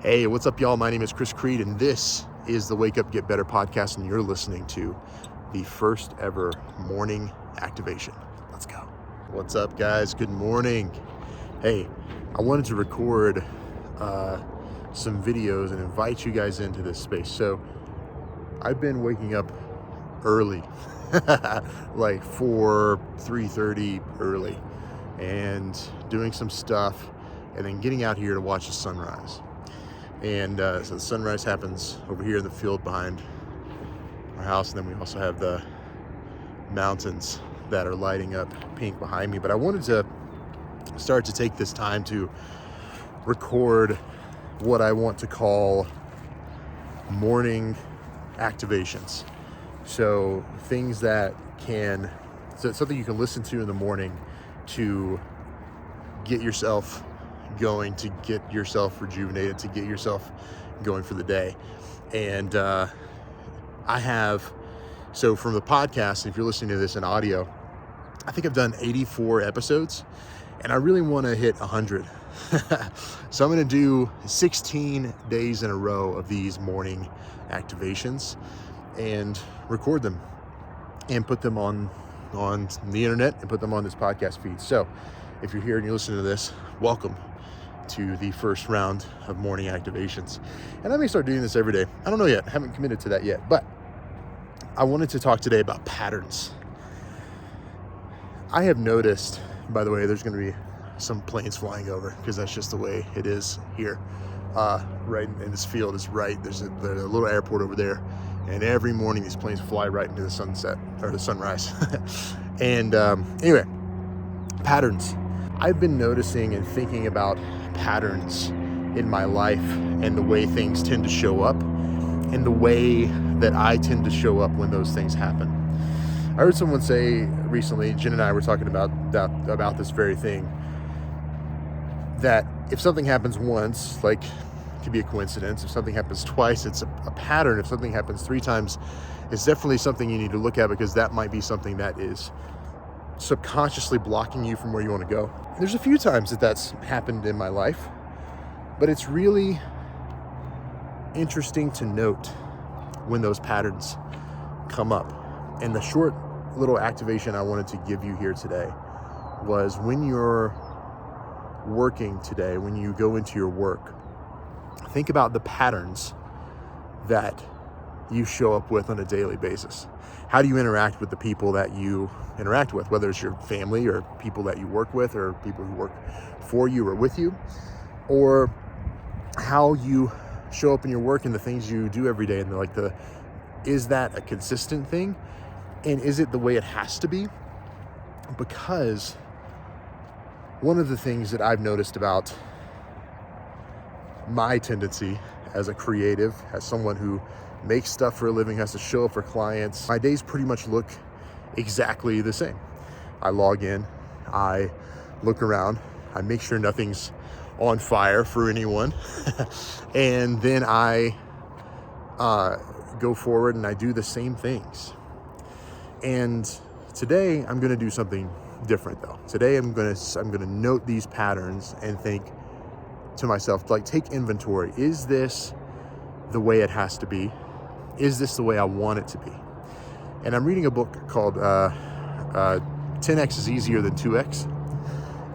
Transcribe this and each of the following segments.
Hey, what's up, y'all? My name is Chris Creed, and this is the Wake Up Get Better podcast, and you're listening to the first ever morning activation. Let's go. What's up, guys? Good morning. Hey, I wanted to record some videos and invite you guys into this space. So I've been waking up early, like 3:30 early, and doing some stuff, and then getting out here to watch the sunrise. And so the sunrise happens over here in the field behind our house, and then we also have the mountains that are lighting up pink behind me. But I wanted to start to take this time to record what I want to call morning activations. So things that something you can listen to in the morning to get yourself going, to get yourself rejuvenated, to get yourself going for the day. And so from the podcast, if you're listening to this in audio, I think I've done 84 episodes, and I really want to hit 100. So I'm going to do 16 days in a row of these morning activations and record them and put them on the internet and put them on this podcast feed. So if you're here and you're listening to this, welcome to the first round of morning activations. And I may start doing this every day. I don't know yet. I haven't committed to that yet. But I wanted to talk today about patterns. I have noticed, by the way, there's going to be some planes flying over because that's just the way it is here. Right in this field is right. There's a little airport over there. And every morning these planes fly right into the sunset or the sunrise. And anyway, patterns. I've been noticing and thinking about patterns in my life and the way things tend to show up and the way that I tend to show up when those things happen. I heard someone say recently, Jen and I were talking about this very thing, that if something happens once, like it could be a coincidence. If something happens twice, it's a pattern. If something happens 3 times, it's definitely something you need to look at, because that might be something that is subconsciously blocking you from where you want to go. There's a few times that's happened in my life, but it's really interesting to note when those patterns come up. And the short little activation I wanted to give you here today was, when you're working today, when you go into your work, think about the patterns that you show up with on a daily basis. How do you interact with the people that you interact with, whether it's your family or people that you work with or people who work for you or with you, or how you show up in your work and the things you do every day, and is that a consistent thing, and is it the way it has to be? Because one of the things that I've noticed about my tendency as a creative, as someone who makes stuff for a living, has to show up for clients, my days pretty much look exactly the same. I log in, I look around, I make sure nothing's on fire for anyone, and then I go forward and I do the same things. And today I'm going to do something different, though. Today I'm going to note these patterns and think to myself, take inventory. Is this the way it has to be? Is this the way I want it to be? And I'm reading a book called 10X is Easier Than 2X.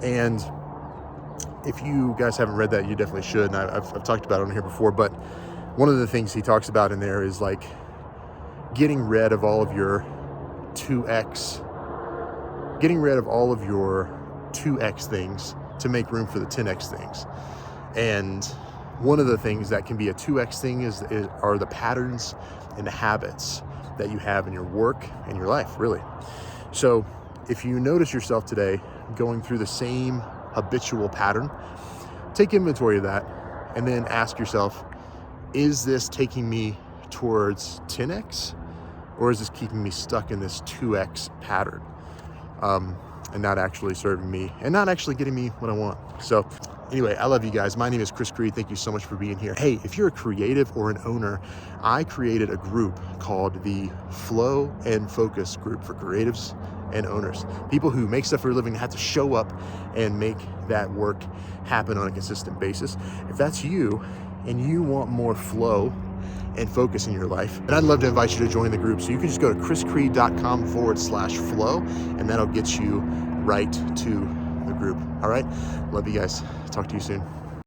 And if you guys haven't read that, you definitely should. And I've talked about it on here before, but one of the things he talks about in there is getting rid of all of your 2X things to make room for the 10X things. And one of the things that can be a 2X thing are the patterns and the habits that you have in your work and your life, really. So if you notice yourself today going through the same habitual pattern, take inventory of that and then ask yourself, is this taking me towards 10X, or is this keeping me stuck in this 2X pattern and not actually serving me and not actually getting me what I want? So anyway, I love you guys. My name is Chris Creed. Thank you so much for being here. Hey, if you're a creative or an owner, I created a group called the Flow and Focus Group for creatives and owners. People who make stuff for a living have to show up and make that work happen on a consistent basis. If that's you and you want more flow and focus in your life, and I'd love to invite you to join the group. So you can just go to chriscreed.com/flow, and that'll get you right to the group. All right. Love you guys. Talk to you soon.